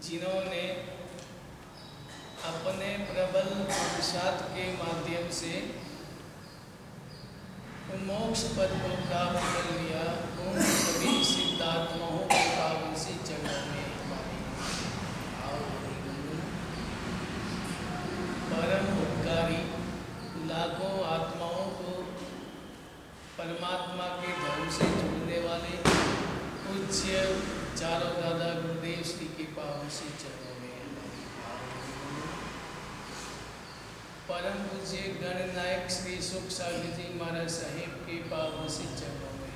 जिन्होंने अपने प्रबल पुरुषार्थ के माध्यम से मोक्ष पद को प्राप्त कर लिया, उन सभी सिद्धात्माओं के पावन से चरणों में परम उपकारी लाखों आत्माओं को परमात्मा के धर्म से जोड़ने वाले पूज्य चारों दादा गुरुदेव श्री के पावन से चरणों में परम पूज्य गणनायक श्री सुख सागर जी महाराज साहिब के पावन से चरणों में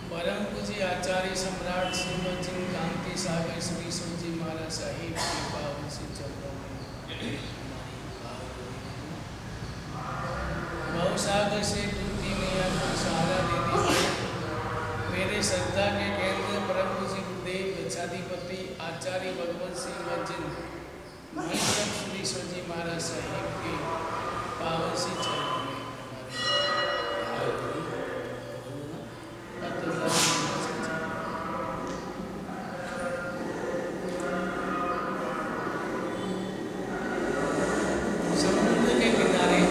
परम पूज्य आचार्य सम्राट श्रीमद जिन कांति सागर श्री सुख जी महाराज साहिब के पावन से चरणों में भवसागर से दूती मैया को सहारा देने वाले मेरे श्रद्धा के केंद्र परम पूज्य गुरुदेव गच्छाधिपति आचार्य भगवत सिंह वज्जन महंत श्री जी महाराज साहिब के पावन से चरणों में समुद्र के किनारे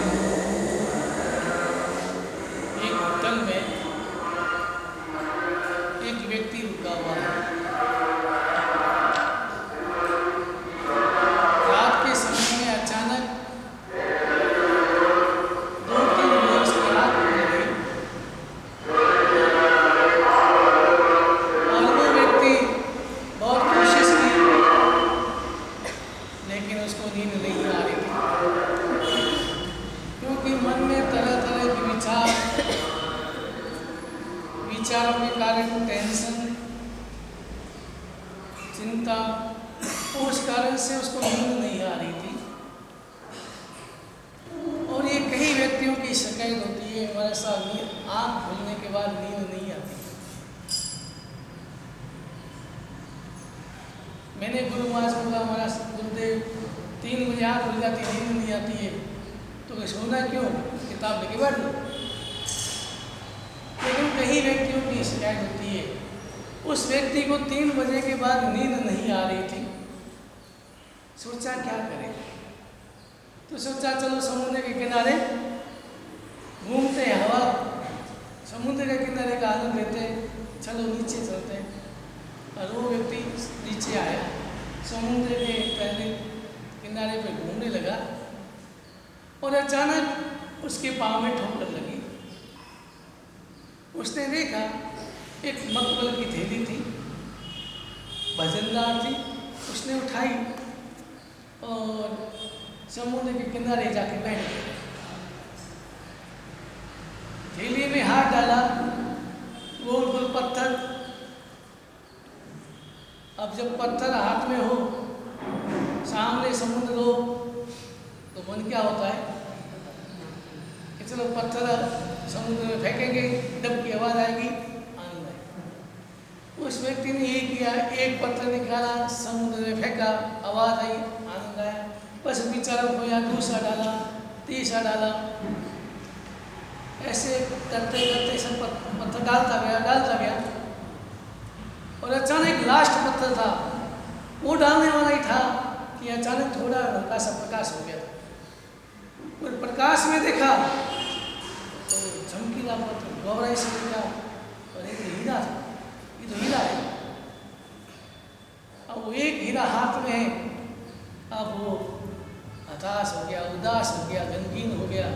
एक होटल में एक व्यक्ति रुका हुआ है। विचारों के कारण टेंशन, चिंता, उस कारण से उसको नींद नहीं आ रही थी। और ये कई व्यक्तियों की शिकायत होती है, हमारे साथ आँख खुलने के बाद नींद नहीं आती। मैंने गुरु महाराज को कहा, हमारा गुरुदेव 3 बजे आँख खुल जाती, नींद नहीं आती है, तो सोना क्यों, किताब लेके बैठ लो। लेकिन कई व्यक्तियों की शिकायत होती है, उस व्यक्ति को 3 बजे के बाद नींद नहीं आ रही थी। सोचा क्या करें, तो सोचा चलो समुद्र के किनारे घूमते हैं, हवा समुद्र के किनारे का आनंद लेते हैं, चलो नीचे चलते हैं। और वो व्यक्ति नीचे आया, समुद्र के किनारे पे घूमने लगा और अचानक उसके पाँव में ठोकर लगी। उसने देखा एक मकबल की थैली थी, वजनदार थी, उसने उठाई और समुद्र के किनारे जाके बैठ गया। थैली में हाथ डाला, गोल गोल पत्थर। अब जब पत्थर हाथ में हो, सामने समुद्र हो, तो मन क्या होता है कि चलो पत्थर समुद्र में फेंकेंगे, डब की आवाज़ आएगी, आनंद आएगा। उस व्यक्ति ने यही किया, एक पत्थर निकाला, समुद्र में फेंका, आवाज़ आई, आनंद आया। बस बेचारा खोया, दूसरा डाला, तीसरा डाला, ऐसे करते करते सब पत्थर डालता गया। और अचानक लास्ट पत्थर था, वो डालने वाला ही था कि अचानक थोड़ा हल्का सा प्रकाश हो गया। और प्रकाश में देखा तो चमकीला पत्थर गौराई से देखा, और एक हीरा था, ये तो हीरा है। अब वो एक हीरा हाथ में है, अब वो हताश हो गया, उदास हो गया, गमगीन हो गया,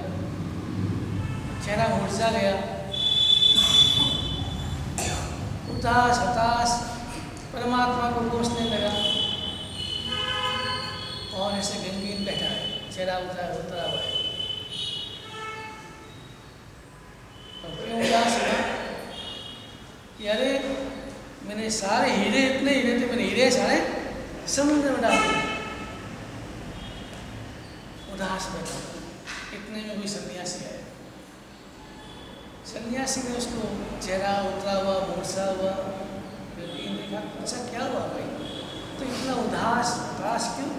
चेहरा मुरझा गया, उदास हताश परमात्मा को कोसने लगा और ऐसे गमगीन बैठा है, चेहरा उतरा हुआ है। क्यों उदास हुआ कि अरे मैंने सारे हीरे, इतने हीरे थे, मैंने हीरे सारे समुद्र में डाल दिए। उदास बैठा, इतने में कोई सन्यासी आया। सन्यासी ने उसको चेहरा उतरा हुआ, मूर्छा हुआ देखा, अच्छा क्या हुआ भाई, तो इतना उदास क्यों?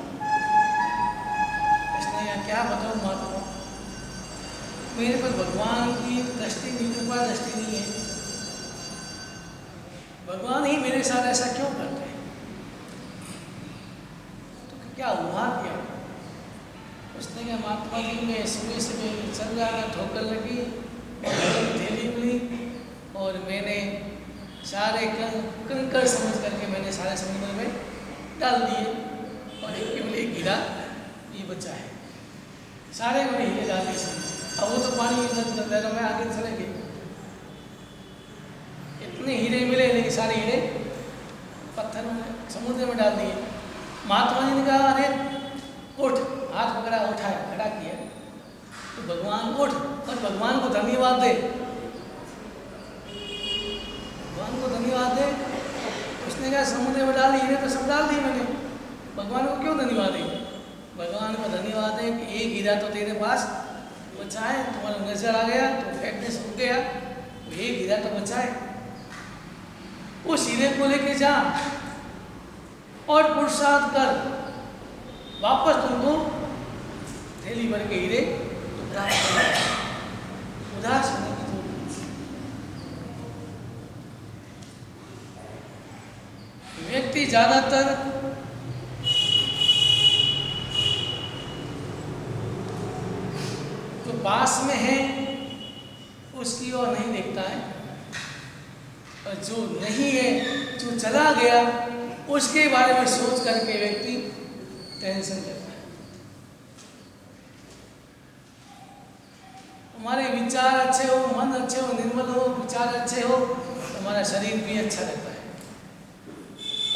इसने क्या बताऊँ महात्मा, मेरे पर भगवान की दृष्टि नहीं, कृपा दृष्टि नहीं है। भगवान ही मेरे मेरे साथ ऐसा क्यों करते हैं? तो क्या हुआ क्या? उसने कहा महात्मा जी मैं सुबह सुबह चल रहा था, ठोकर लगी, थैली मिली और मैंने सारे कंकड़ समझ करके मैंने सारे समुद्र में डाल दिए और एक केवल एक हीरा ये बचा है। सारे मैंने हीरे डाल दिए समुद्र। अब वो तो पानी लहरों में आगे चले गए। इतने हीरे मिले लेकिन सारे हीरे पत्थर में समुद्र में डाल दिए। महात्मा जी ने कहा अरे उठ, हाथ पकड़ा, उठाया, खड़ा किया, तो भगवान उठ और भगवान को धन्यवाद दे, भगवान को धन्यवाद दे। उसने कहा समुद्र में डाल हीरे तो सब डाल दिए मैंने, भगवान को क्यों धन्यवाद दे? भगवान को धन्यवाद है कि एक हीरा तो तेरे पास बचा है, तुम्हारा नजर आ गया तो फेंकने से रुक गया, तो एक हीरा तो बचा है, उस हीरे को लेके जा और पुरुषार्थ कर, वापस तुमको थैली भर के हीरे उदास होने की जरूरत नहीं। व्यक्ति ज्यादातर जो पास में है उसकी ओर नहीं देखता है, और जो नहीं है, जो चला गया, उसके बारे में सोच करके व्यक्ति टेंशन करता है। हमारे विचार अच्छे हो, मन अच्छे हो, निर्मल हो, विचार अच्छे हो, तो हमारा शरीर भी अच्छा रहता है।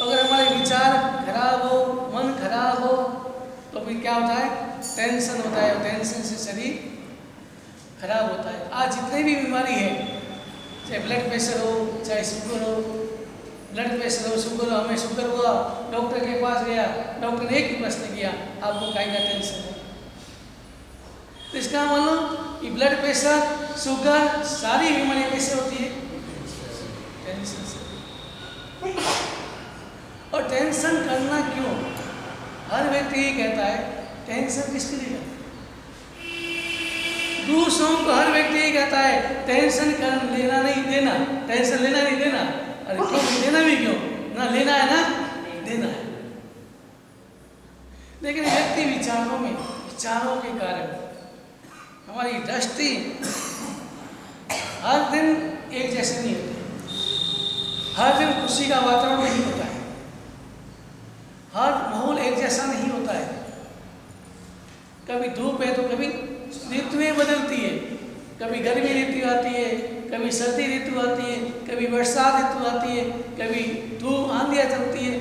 अगर हमारे विचार खराब हो, मन खराब हो, तो फिर क्या होता है? टेंशन होता है, और टेंशन से शरीर खराब होता है। आज जितनी भी बीमारी है, चाहे ब्लड प्रेशर हो, चाहे शुगर हो, ब्लड प्रेशर हो, शुगर हो, हमें शुगर हुआ, डॉक्टर के पास गया, डॉक्टर ने एक ही प्रश्न किया, आपको काहे का टेंशन है? तो इसका मतलब कि ब्लड प्रेशर, शुगर, सारी बीमारियां कैसे होती है? टेंशन से। और टेंशन करना क्यों? हर व्यक्ति ये कहता है टेंशन किसके लिए करता है? दूसरों को हर व्यक्ति ये कहता है टेंशन कर लेना नहीं देना, टेंशन लेना नहीं देना। अरे क्यों देना भी क्यों? ना लेना है ना देना है। लेकिन व्यक्ति विचारों में, विचारों के कारण हमारी दृष्टि हर दिन एक जैसे नहीं होती, हर दिन खुशी का वातावरण नहीं होता है, हर माहौल एक जैसा नहीं होता है। कभी धूप है तो कभी ऋतुएं बदलती है, कभी गर्मी ऋतु आती है, कभी सर्दी ऋतु आती है, कभी बरसात ऋतु आती है, कभी धूप आंधियाँ चलती है,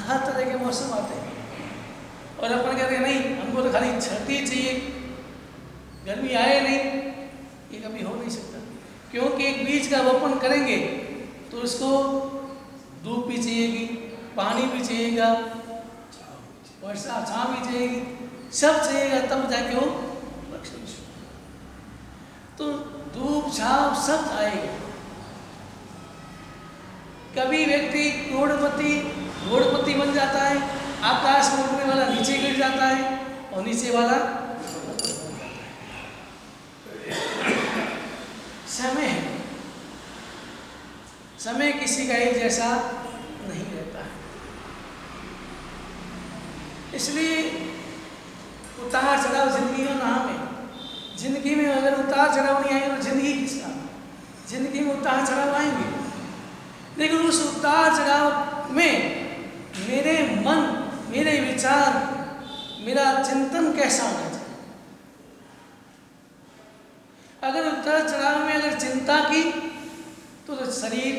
हर तरह के मौसम आते हैं। और अपन कहते हैं नहीं, हमको तो खाली सर्दी चाहिए, गर्मी आए नहीं, ये कभी हो नहीं सकता। क्योंकि एक बीज का रोपण करेंगे तो उसको धूप भी चाहिएगी, पानी भी चाहिएगा, वर्षा छाँव भी चाहिएगी, सब चाहिएगा, तब जाके वो तो धूप छाँव सब आएगा। कभी व्यक्ति करोड़पति बन जाता है, आकाश में उड़ने वाला नीचे गिर जाता है, और नीचे वाला समय है, समय किसी का एक जैसा नहीं रहता है। इसलिए उतार चढ़ाव जिंदगी का नाम है। जिंदगी में अगर उतार चढ़ाव नहीं आएंगे तो जिंदगी किसका? जिंदगी में उतार चढ़ाव आएंगे, लेकिन उस उतार चढ़ाव में मेरे मन, मेरे विचार, मेरा चिंतन कैसा होना चाहिए? अगर उतार चढ़ाव में अगर चिंता की तो शरीर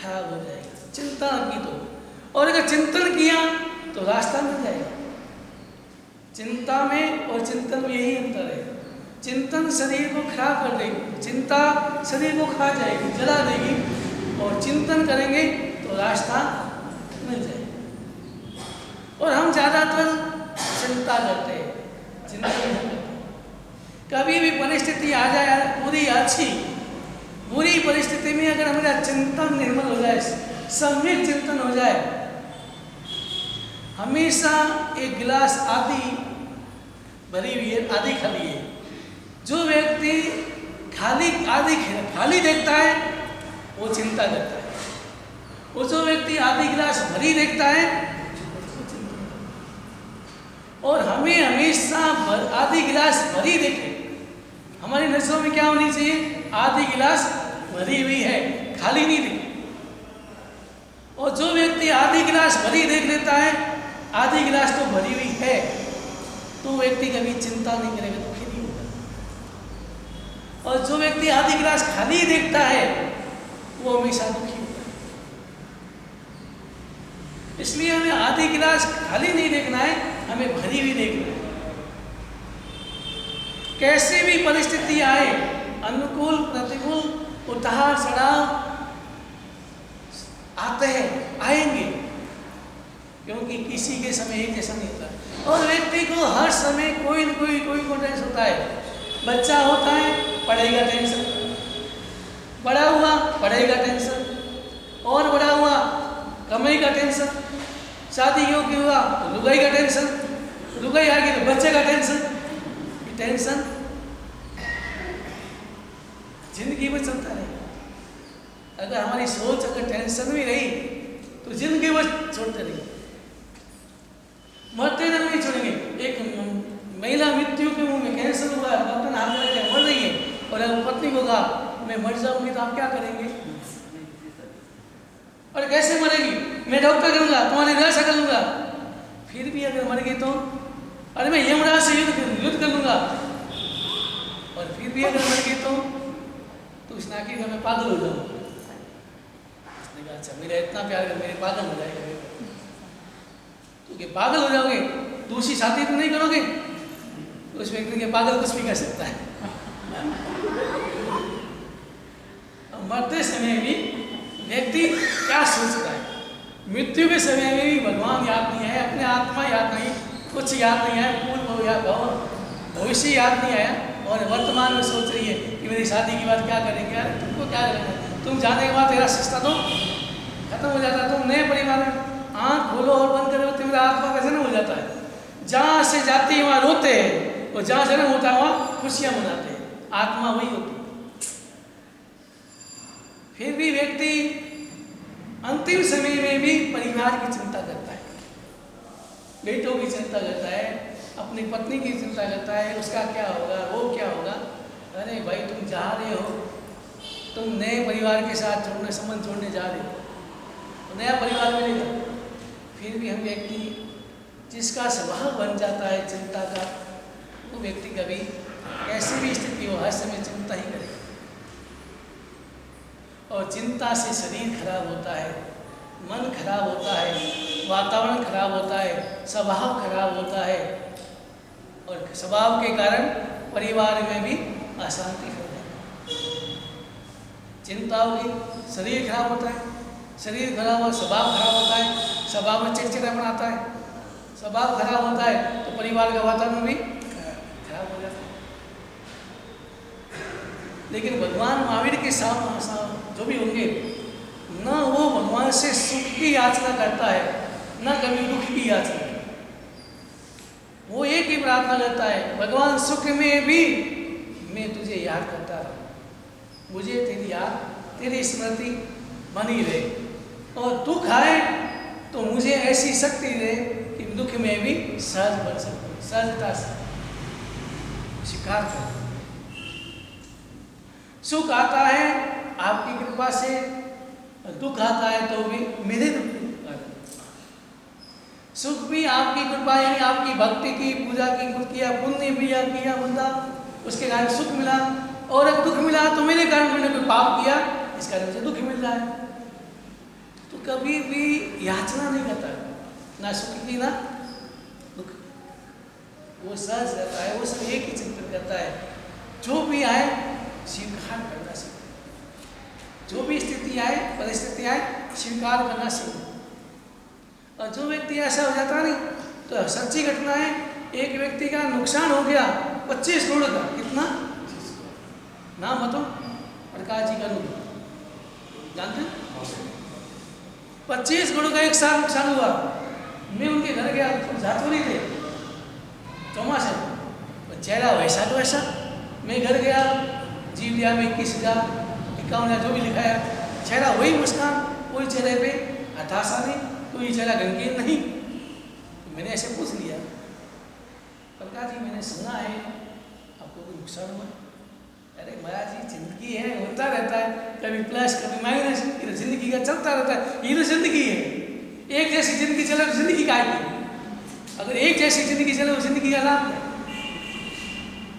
खराब हो जाएगा, चिंता की तो, और अगर चिंतन किया तो रास्ता मिल जाएगा। चिंता में और चिंतन में यही अंतर है। चिंतन शरीर को खराब कर देगी, चिंता शरीर को खा जाएगी, जला देगी, और चिंतन करेंगे तो रास्ता मिल जाएगा। और हम ज़्यादातर चिंता करते हैं, चिंतन नहीं करते। कभी भी परिस्थिति आ जाए बुरी, अच्छी बुरी परिस्थिति में अगर हमारा चिंतन निर्मल हो जाए, सम्यक चिंतन हो जाए, हमेशा एक गिलास आधी भरी हुई है, आधी खाली है। जो व्यक्ति आधी खाली देखता है वो चिंता करता है, वो जो व्यक्ति आधी गिलास भरी देखता है, और हमें हमेशा आधी गिलास भरी देखे। हमारी नजरों में क्या होनी चाहिए? आधी गिलास भरी हुई है, खाली नहीं दिखे। और जो व्यक्ति आधी गिलास भरी देख लेता है, आधी गिलास तो भरी हुई है, तो व्यक्ति कभी चिंता नहीं करेगा, दुखी नहीं होगा। और जो व्यक्ति आधी गिलास खाली देखता है, वो हमेशा दुखी होगा। इसलिए हमें आधी गिलास खाली नहीं देखना है, हमें भरी हुई देखना है। कैसे भी परिस्थिति आए, अनुकूल प्रतिकूल उतार चढ़ाव आते हैं, आएंगे, क्योंकि किसी के समय एक जैसा नहीं होता। और व्यक्ति को हर समय कोई न कोई टेंशन होता है। बच्चा होता है, पढ़ेगा टेंशन, बड़ा हुआ पढ़ेगा टेंशन, और बड़ा हुआ कमाई का टेंशन, शादी योग्य हुआ तो लुगाई का टेंशन, लुगाई आ गई तो बच्चे का टेंशन। टेंशन जिंदगी में चलता रहेगा। अगर हमारी सोच अगर टेंशन में रही तो जिंदगी में छोड़ते रहेंगे, मरते दम नहीं छोड़ेंगे। एक महिला मृत्यु के मुंह में कैंसर हुआ, डॉक्टर ने हाथ लगा मर रही है, और अगर पत्नी को कहा मैं मर जाऊंगी तो आप क्या करेंगे? और कैसे मरेगी? मैं डॉक्टर करूंगा, तुम्हारी व्यवस्था करूंगा। फिर भी अगर मर गई तो अरे मैं यमराज से युद्ध कर लूंगा। और फिर भी अगर मर गई तो उसने आखिर मैं पागल हो जाऊंगा। उसने कहा अच्छा मेरा इतना प्यार कर, मेरे पागल हो जाएगा। तो क्या पागल हो जाओगे? दूसरी शादी तो नहीं करोगे? तो उस व्यक्ति के पागल कुछ भी कर सकता है। मरते समय भी व्यक्ति क्या सोचता है? मृत्यु के समय में भी भगवान याद नहीं है, अपने आत्मा याद नहीं, कुछ याद नहीं है, पूर्व या भविष्य याद नहीं आया, और वर्तमान में सोच रही है कि मेरी शादी के बाद क्या करेंगे। यार तुमको क्या करेंगे? तुम जाने के बाद तेरा रिश्ता तो खत्म हो जाता है। तुम नए परिवार में आँख खोलो और बंद करो, तुम्हारा आत्मा का जन्म हो जाता है। जहाँ से जाती है वहाँ रोते हैं, और जहाँ जन्म होता है वहाँ खुशियाँ मनाते हैं। आत्मा वही होती है। फिर भी व्यक्ति अंतिम समय में भी परिवार की चिंता करता है, बेटों की चिंता करता है, अपनी पत्नी की चिंता करता है, उसका क्या होगा, वो क्या होगा। अरे भाई तुम जा रहे हो, तुम नए परिवार के साथ संबंध छोड़ने जा रहे हो, तो नया परिवार मिलेगा। फिर भी हम व्यक्ति जिसका स्वभाव बन जाता है चिंता का, वो व्यक्ति कभी कैसी भी स्थिति हो हर समय चिंता ही करेगा। और चिंता से शरीर खराब होता है, मन खराब होता है, वातावरण खराब होता है, स्वभाव खराब होता है, और स्वभाव के कारण परिवार में भी अशांति फैल जाती है। चिंता होगी, शरीर खराब होता है, शरीर खराब हो स्वभाव खराब होता है, स्वभाव में चिड़चिड़ापन आता है, स्वभाव खराब होता है तो परिवार का वातावरण भी खराब हो जाता है। लेकिन भगवान महावीर के साथ जो भी होंगे न वो भगवान से सुख की याचना करता है, न कभी दुख की याचना। वो एक ही प्रार्थना करता है, भगवान सुख में भी मैं तुझे याद करता रहूं, मुझे तेरी याद, तेरी स्मृति बनी रहे, और दुख आए तो मुझे ऐसी शक्ति दे कि दुख में भी सहज बन सकूं, सहजता से स्वीकार कर। सुख आता है आपकी कृपा से, दुख आता है तो भी मेरे दुख की कृपा। सुख भी आपकी कृपा, यानी आपकी भक्ति की, पूजा की, किया पुण्य किया बंदा, उसके कारण सुख मिला। और अगर दुख मिला तो मेरे कारण मैंने कोई पाप किया, इस कारण मुझे दुख मिल रहा है। तो कभी भी याचना नहीं करता, ना सुख की ना दुख, वो सहज रहता है, वो सब एक ही चिंतन करता है। जो भी आए स्वीकार करना सीखो, जो भी स्थिति आए, परिस्थिति आए, स्वीकार करना सीखो। और जो व्यक्ति ऐसा हो जाता नहीं, तो सच्ची घटना है, एक व्यक्ति का नुकसान हो गया 25 करोड़ का। कितना नाम बताओ? प्रकाश जी का नुकसान जानते हैं? 25 करोड़ का एक साल नुकसान हुआ। मैं उनके घर गया, जाते नहीं थे, चौमासे, चेहरा वैसा तो वैसा। मैं घर गया, जीव लिया में 21,000 51,000 जो भी लिखाया, चेहरा वही मुस्कान, वो कोई चेहरे पे हताशा नहीं, कोई चेहरा गमगीन नहीं। तो मैंने ऐसे पूछ लिया, प्रकाश जी मैंने सुना है आपको कोई नुकसान हुआ? अरे महाराज जी जिंदगी है, होता रहता है, कभी प्लस कभी माइनस, ये जिंदगी का चलता रहता है, ये तो जिंदगी है। एक जैसी जिंदगी चले तो जिंदगी का है, अगर एक जैसी जिंदगी चले तो जिंदगी का लाभ है।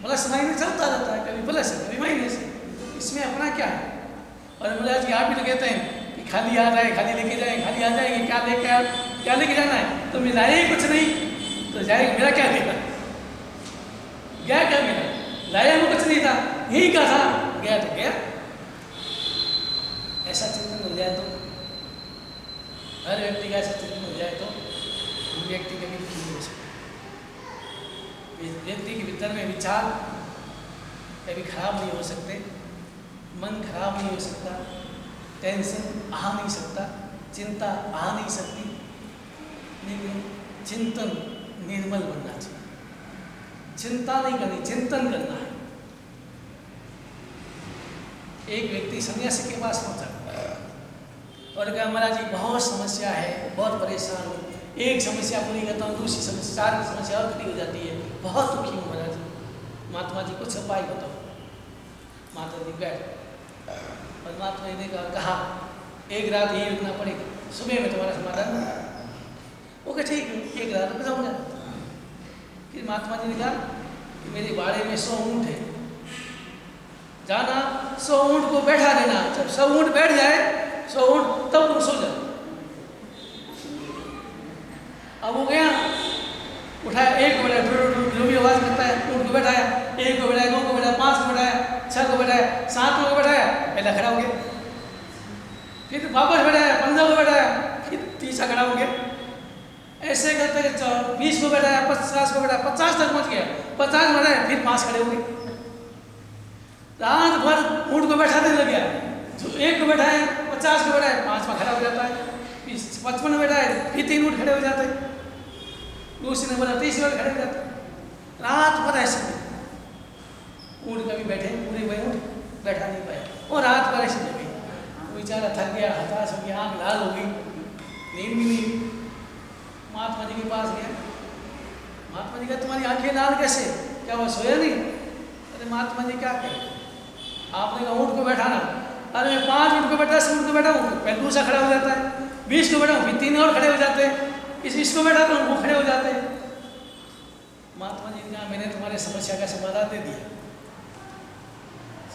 प्लस माइनस चलता रहता है, कभी प्लस है कभी माइनस है, इसमें अपना क्या है? और महाराज जी आप भी तो कहते हैं कि खाली आ जाए खाली लेके जाए, खाली आ जाएंगे क्या लेके जाना है? तो मिलाया ही कुछ नहीं तो जाएगा, मेरा क्या लेगा? गया क्या मेरा? लाया में कुछ नहीं था, यही कहा था, गया तो गया। ऐसा चिंतन हो जाए तो, हर व्यक्ति का ऐसा चिंतन हो जाए तो व्यक्ति कभी दुखी नहीं हो सकता। व्यक्ति के भीतर में विचार कभी खराब नहीं हो सकते, मन खराब नहीं हो सकता, टेंशन आ नहीं सकता, चिंता आ नहीं सकती, लेकिन चिंतन निर्मल बनना चाहिए। चिंता नहीं करनी, चिंतन करना है। एक व्यक्ति सन्यासी के पास पहुंचा और कहा महाराज जी बहुत समस्या है, बहुत परेशान हूँ, एक समस्या पूरी करता हूँ दूसरी समस्या, चार समस्या और खड़ी हो जाती है, बहुत दुखी हूँ महाराज जी, महात्मा जी कुछ उपाय बताओ। महात्मा जी बैठ और महात्मा जी ने कहा एक रात यही रुकना पड़ेगा, सुबह में तुम्हारा समाधान। वो कहा ठीक है, एक रात रुक जाऊंगा। फिर महात्मा जी ने कहा कि मेरे बाड़े में 100 ऊँट है, जाना 100 ऊँट को बैठा देना, जब 100 ऊँट बैठ जाए 100 ऊँट तब तुम सो जाओ। अब वो गया, उठाया, एक को बैठाया, जो भी आवाज़ करता है ऊँट को बैठाया, एक को बैठाया, 2 को बैठाया, 5 को बैठाया, 6 को बैठाया, 7 को बैठाया, पहला खड़ा हो गया। फिर वापस बैठाया, 15 को बैठाया, फिर तीसरा खड़ा हो गया। ऐसे करते 20 को बैठाया, 50 को बैठाया, 50 तक पहुँच गया, 50 बैठाया, फिर 5 खड़े हो गए। रात भर ऊँट को बैठाने लग गया, जो 1 को बैठाया, 50 को बैठाया, 5 में खड़ा हो जाता है, फिर 55 में बैठाया, फिर 3 ऊँट खड़े हो जाते हैं, दूसरे ने बोला 30 में खड़े हो जाते हैं। रात भर ऐसे ऊँट कभी बैठे पूरे हुए ऊँट बैठा नहीं पाया, और रात भर ऐसे लगे, बेचारा थक गया, हताश हो गया, आँख लाल हो गई, नींद भी नहीं। महात्मा जी के पास गया, महात्मा जी का तुम्हारी आंखें लाल कैसे, क्या वो सोया नहीं? अरे महात्मा जी क्या करें, आपने कहा ऊँट को बैठाना, अरे मैं 5 ऊँट को बैठा, 10 ऊँट को बैठा हूँ, पहले दूसरा खड़ा हो जाता है, 20 को बैठा हूँ, फिर 3 और खड़े हो जाते हैं, इसको बैठाता हूँ वो खड़े हो जाते हैं। महात्मा जी ने कहा मैंने तुम्हारे समस्या का समाधान दे दिया।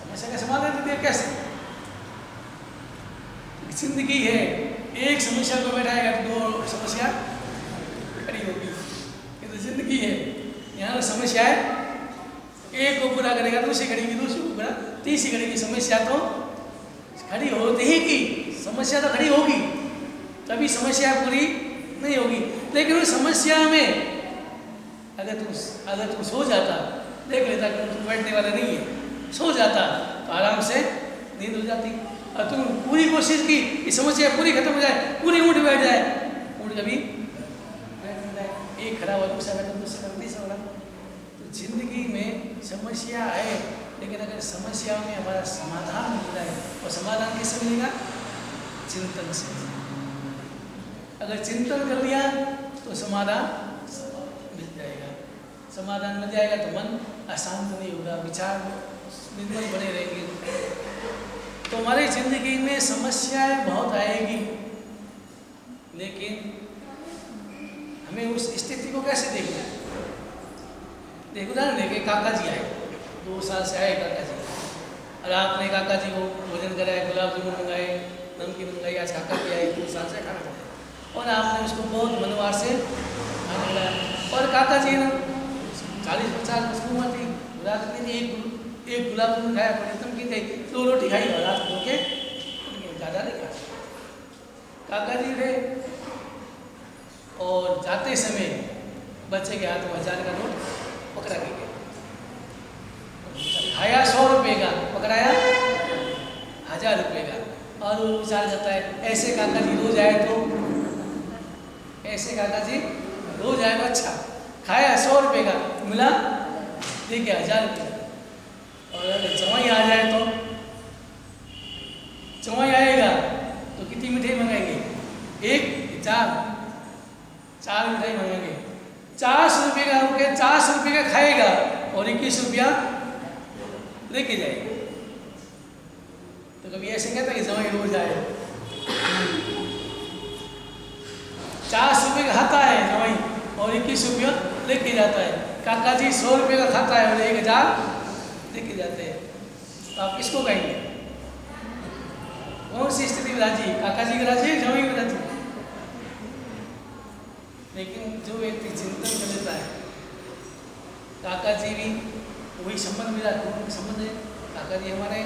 समस्या का समाधान दे दिया कैसे? जिंदगी है, एक समस्या को बैठाएगा तो 2 समस्या खड़ी होगी, ये तो जिंदगी है। यहाँ समस्या है, एक को पूरा करेगा दूसरी खड़ेगी, दूसरी को पूरा तीसरी खड़ेगी, समस्या तो खड़ी होती ही की, समस्या तो खड़ी होगी, कभी समस्या पूरी नहीं होगी। लेकिन उस समस्या में अगर तुम सो जाता, देख लेता कि तुम बैठने वाला नहीं है, सो जाता तो आराम से नींद हो जाती। और तुम पूरी कोशिश की कि समस्या पूरी खत्म हो जाए, पूरी ऊँट बैठ जाए, ऊँट कभी बैठ नहीं जाए, एक खड़ा हुआ दूसरा बैठा, दूसरा तीसरा वाला। तो जिंदगी में समस्या है, लेकिन अगर समस्या में हमारा समाधान मिल जाए, और समाधान कैसे मिलेगा? चिंतन से। अगर चिंतन कर लिया तो समाधान मिल जाएगा, समाधान मिल जाएगा तो मन अशांत नहीं होगा, विचार निर्मल बने रहेंगे। तो हमारी जिंदगी में समस्याएं बहुत आएगी, लेकिन हमें उस स्थिति को कैसे देखना है? देखो उदाहरण देखे, काका जी आए, 2 साल से आए काका जी, और आपने काका जी को भोजन कराया, गुलाब जामुन मंगाए, नमकीन मंगाई, आज काका जी आए, 2 साल से खाना खाया, और आपने उसको बहुत मनवार से खाना खिलाया। और काका जी ने 40-50 वर्ष की उम्र थी, रात में एक गुलाब जामुन खाया, बड़े नमकीन खाई, 2 रोटी खाई, और रात को के ज़्यादा नहीं खा। काका जी थे, और जाते समय बच्चे के हाथ में 1000 का नोट पकड़ा के गए, खाया 100 रुपये का, पकड़ाया 1000 रुपये का। और वो विचार करता है ऐसे काका जी रोज आए तो, ऐसे काका जी रोज आए तो अच्छा, खाया 100 रुपये का, मिला देखिए 1000 रुपये। और अगर जवाई आ जाए तो, जवाई आएगा तो कितनी मिठाई मंगाएगी? एक 4 मिठाई मांगेंगे, 400 रुपये का होके 400 रुपये का खाएगा और 21 रुपया लेके जाएगा। तो कभी ऐसे कहता है कि जमाई रोज आए, 400 रुपये का खाता है जमाई और 21 रुपया लेके जाता है। काका जी 100 रुपये का खाता है और 1000 लेके जाते हैं। तो आप किसको कहेंगे? कौन सी स्थिति में राजी? काका जी की राजी है, जमाई की राजी? लेकिन जो व्यक्ति चिंतन कर लेता है, काका जी भी वही संबंध मेरा संबंध है, काका जी हमारे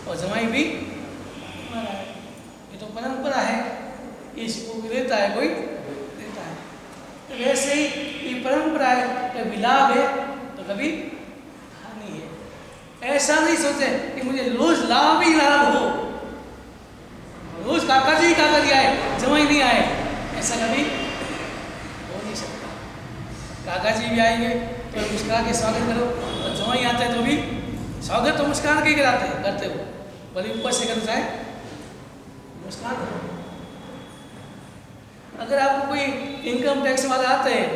और जमाई भी हमारा है, ये तो परंपरा है, इसको भी लेता है कोई देता है। तो वैसे ही ये परंपरा है, कभी लाभ है तो कभी हानि है। ऐसा नहीं सोचे कि मुझे रोज लाभ ही लाभ हो, रोज काका जी आए जमाई नहीं आए, ऐसा कभी हो नहीं सकता। काका जी भी आएंगे तो मुस्कुरा के स्वागत करो, और जमाई आते हैं तो भी स्वागत तो मुस्कुरान के कराते हैं, करते हो, भले ऊपर से करते चाहे मुस्कुरान करो। अगर आपको कोई इनकम टैक्स वाले आते हैं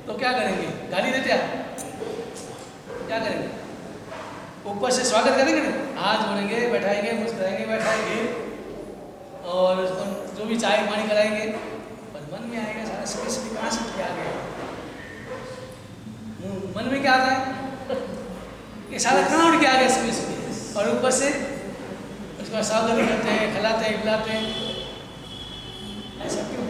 तो क्या करेंगे? गाली देते आप? क्या करेंगे? ऊपर से स्वागत करेंगे ना, हाथ जोड़ेंगे, बैठाएंगे, मुस्कुराएंगे, बैठाएंगे और जो भी चाय पानी कराएंगे, पर मन में आएगा सारा स्पेशली कहाँ से क्या आ गया, मन में क्या आता है? ये सारा कहाँ उठ के आ गया स्पेशली, और ऊपर से उसका स्वागत करते हैं, खिलाते हैं, पिलाते हैं। ऐसा क्यों?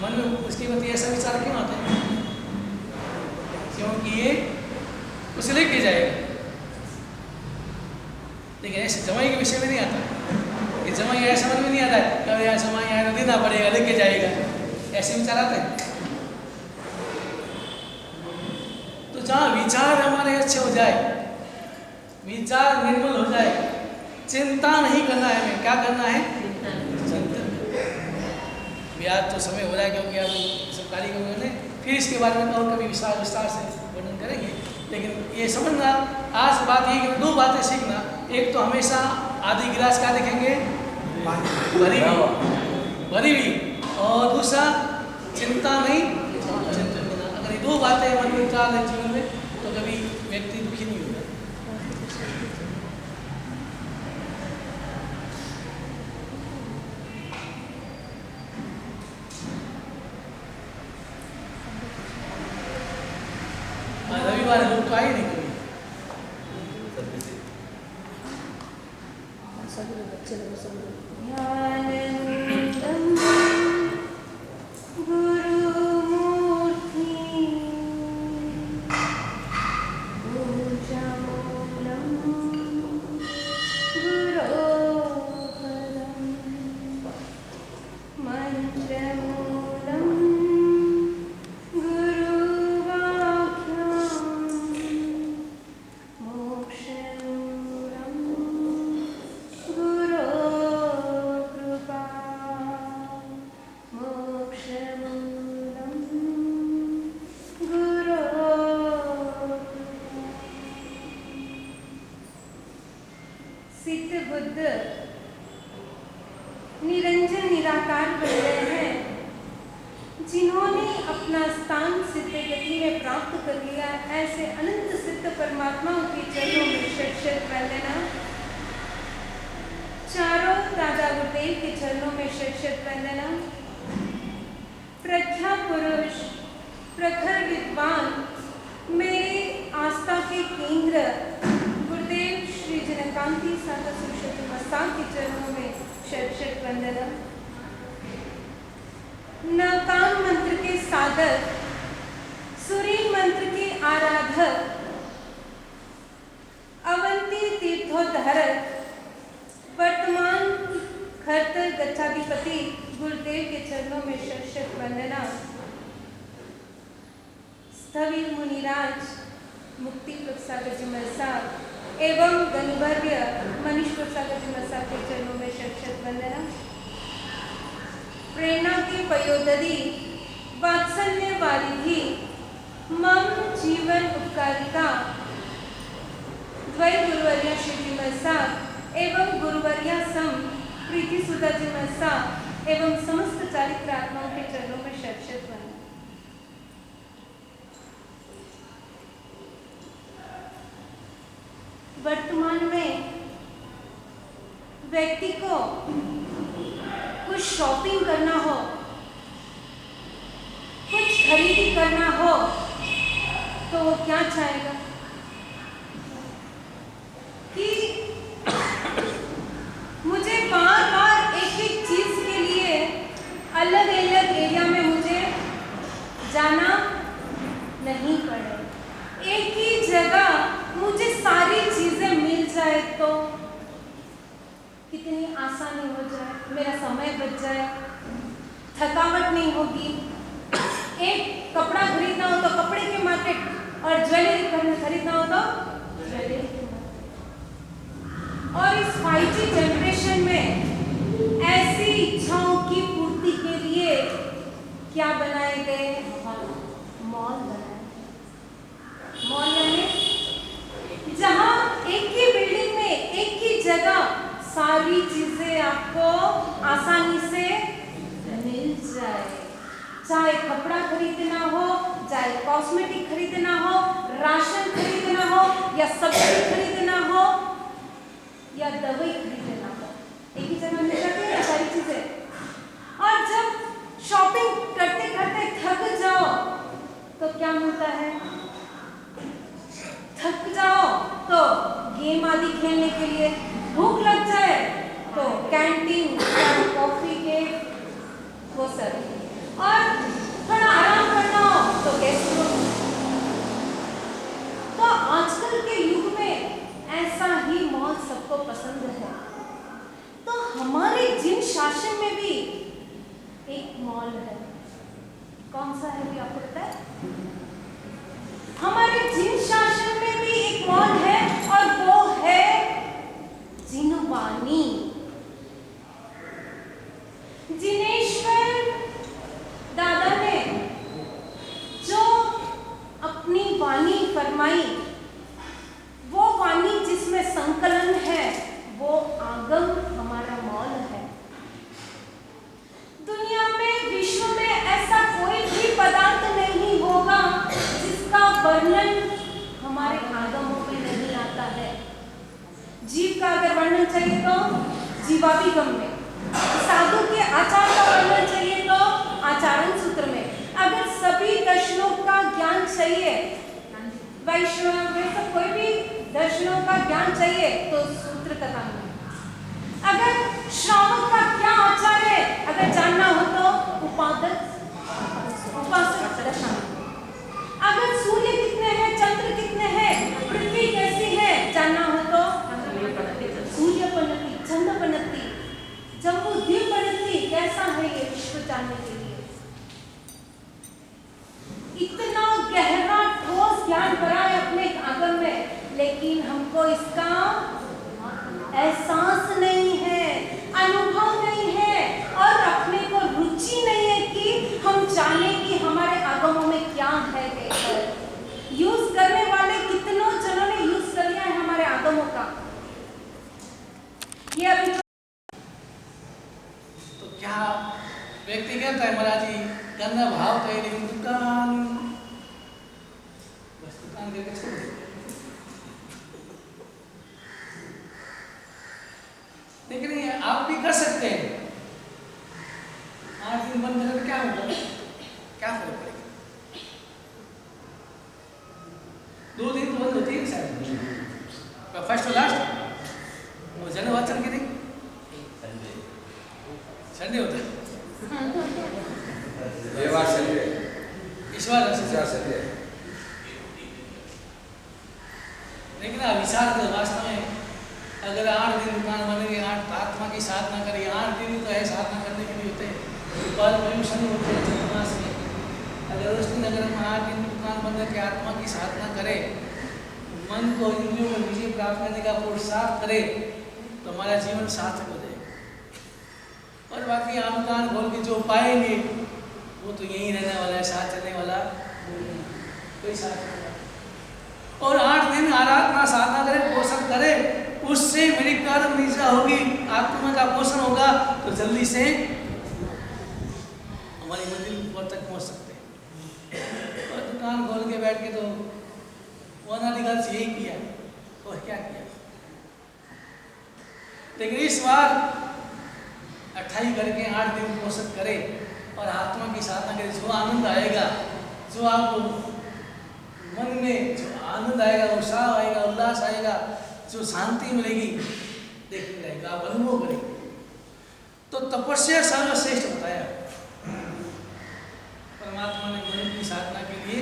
मन में उसके प्रति ऐसा विचार क्यों आता है? क्योंकि ये उसे लेके जाएगा। लेकिन ऐसे जमाई के विषय में नहीं आता, ये जमाई ऐसा समझ में नहीं आता है कि यार जमाई आए तो देना पड़ेगा, लेके जाएगा, ऐसे विचार आते हैं। तो जहाँ विचार हमारे अच्छे हो जाए, विचार निर्मल हो जाए, चिंता नहीं करना है, हमें क्या करना है? चिंतन। आज तो समय हो रहा है क्योंकि अब सब कारीगरों ने फिर इसके बारे में और कभी विस्तार से वर्णन करेंगे। लेकिन ये समझना आज बात ये कि 2 बातें सीखना, एक तो हमेशा आधी गिलास का देखेंगे भरी हुई, और दूसरा चिंता नहीं चिंतन करना। अगर ये 2 बातें मन में उतार लें जीवन में तो कभी व्यक्ति दुखी नहीं होगा। रविवार लोग तो आए नहीं कभी, निरंजन निराकार बन गए हैं, जिन्होंने अपना स्थान सिद्ध गति में प्राप्त कर लिया। ऐसे अनंत सिद्ध परमात्माओं के चरणों में शत वंदना। चारों दादा गुरुदेव के चरणों में शत वंदना। प्रज्ञा पुरुष, प्रखर विद्वान, मेरे आस्था के केंद्र गुरुदेव श्री जनकांति साधा सुरक्षित मस्तान के चरणों में शत वंदना। नवकाम मंत्र के साधक, सुरीन मंत्र के आराधक, अवंती तीर्थोद्धारक, वर्तमान खरतर गच्छाधिपति गुरुदेव के चरणों में शत वंदना। स्थविर मुनिराज मुक्ति प्रसाद साहब एवं गणवर्य मनीष प्रसाद साहब के चरणों में शत वंदना। प्रेरणा की पयोदधि, वात्सल्य वारिधि, मम जीवन उपकारिका द्वय गुरुवर्या श्री साहब एवं गुरुवर्या सम प्रीति की सुधा जिज्ञासा एवं समस्त चारित्र आत्माओं के चरणों में शत बना। वर्तमान में व्यक्ति को कुछ शॉपिंग करना हो, कुछ खरीदी करना हो, तो वो क्या चाहेगा कि मुझे बार बार एक एक चीज के लिए अलग अलग एरिया में मुझे जाना नहीं पड़े, एक ही जगह मुझे सारी चीजें मिल जाए तो कितनी आसानी हो जाए, मेरा समय बच जाए, थकावट नहीं होगी। एक कपड़ा खरीदना हो तो कपड़े के मार्केट और ज्वेलरी खरीदना हो तो ज्वेलरी के मार्केट। और इस 5G जनरेशन में ऐसी इच्छाओं की पूर्ति के लिए क्या बनाए गए? मॉल बनाए। मॉल यानी जहां एक ही बिल्डिंग में एक ही जगह सारी चीजें आपको आसानी से मिल जाए, चाहे कपड़ा खरीदना हो, चाहे कॉस्मेटिक खरीदना हो, राशन खरीदना हो, या सब्जी खरीदना हो, या दवाई खरीदना हो, एक ही जगह मिल जाती है सारी चीजें। और जब शॉपिंग करते करते थक जाओ तो क्या मिलता है? थक जाओ तो गेम आदि खेलने के लिए, भूख लग जाए तो कैंटीन या कॉफी के वो सब, और थोड़ा आराम करना हो तो गेस्ट रूम। तो आजकल के युग में ऐसा ही मॉल सबको पसंद है। तो हमारे जिन शासन में भी एक मॉल है, कौन सा है भी आपको पता है? हमारे जिन शासन में भी एक मॉल है और वो है जिनवानी। जिनेश्वर दादा ने जो अपनी वाणी फरमाई, वो वाणी जिसमें संकलन है, वो आगम हमारा मॉल है। दुनिया में, विश्व में ऐसा कोई भी पदार्थ नहीं होगा जिसका वर्णन हमारे आगमों में नहीं आता है। जीव का अगर वर्णन चाहिए तो जीवाभिगम में, साधु के आचार का वर्णन चाहिए तो आचरण सूत्र में, अगर सभी दर्शनों का ज्ञान चाहिए, वैष्णव में सब कोई भी दर्शनों का ज्ञान चाहिए तो सूत्र कथा में, अगर श्रावक का क्या आचार है अगर जानना हो तो उपासक दशा, अगर सूर्य कितने हैं, चंद्र कितने हैं, पृथ्वी कैसी है जानना हो तो सूर्य पनति, चंद्र पनति, जम्बू द्वीप पनति कैसा है ये विश्व जानने के लिए। इतना गहरा ठोस ज्ञान भरा है अपने आगम में, लेकिन हमको इसका एहसास नहीं है, अनुभव नहीं है, और अपने को रुचि नहीं है कि हम जाने कि हमारे आगमों में क्या है। यूज करने वाले कितनों जनों ने यूज कर लिया है हमारे आगमों का। ये अभी तो क्या व्यक्ति कहता है महाराज जी गंदा भाव तो है, लेकिन दुकान बस दुकान करके छोड़ दे। लेकिन ये आप भी कर सकते हैं। 8 दिन बंद करें तो क्या होगा, क्या फर्क पड़ेगा? 2 दिन तो बंद होती है शायद, फर्स्ट और लास्ट वो जन्मवाचन के दिन संडे होता है, ईश्वर संडे। लेकिन विचार तो वास्तव में अगर 8 दिन दुकान बनेंगे, 8 आत्मा की साधना करें, 8 दिन तो है साधना करने के लिए होते हैं, शनि होते हैं चंद्रमास में। अगर उस दिन अगर हम 8 दिन दुकान बंद करके आत्मा की साधना करें, मन को इंद्रियों में विजय प्राप्त करने का पुरुषार्थ करें, तो हमारा जीवन सार्थक हो जाएगा। और बाकी आप दुकान खोल के जो पाएंगे वो तो यहीं रहने वाला है, साथ चलने वाला कोई साथ नहीं। और 8 दिन आराधना साधना करें, पोषण करें, उससे मेरी कर्म निशा होगी, आत्मा का पोषण होगा, तो जल्दी से हमारी मंजिल पर तक पहुंच सकते हैं। और दुकान खोल के बैठ के तो अनादिकाल से यही किया और क्या किया। लेकिन इस बार 28 करके 8 दिन कोशिश करे और आत्मा की साधना करे, जो आनंद आएगा, जो आपको मन में जो आनंद आएगा, उत्साह आएगा, उल्लास आएगा, जो शांति मिलेगी, देखते रहेगा, आप अनुभव करेंगे। तो तपस्या सर्वश्रेष्ठ बताया परमात्मा ने। मन की साधना के लिए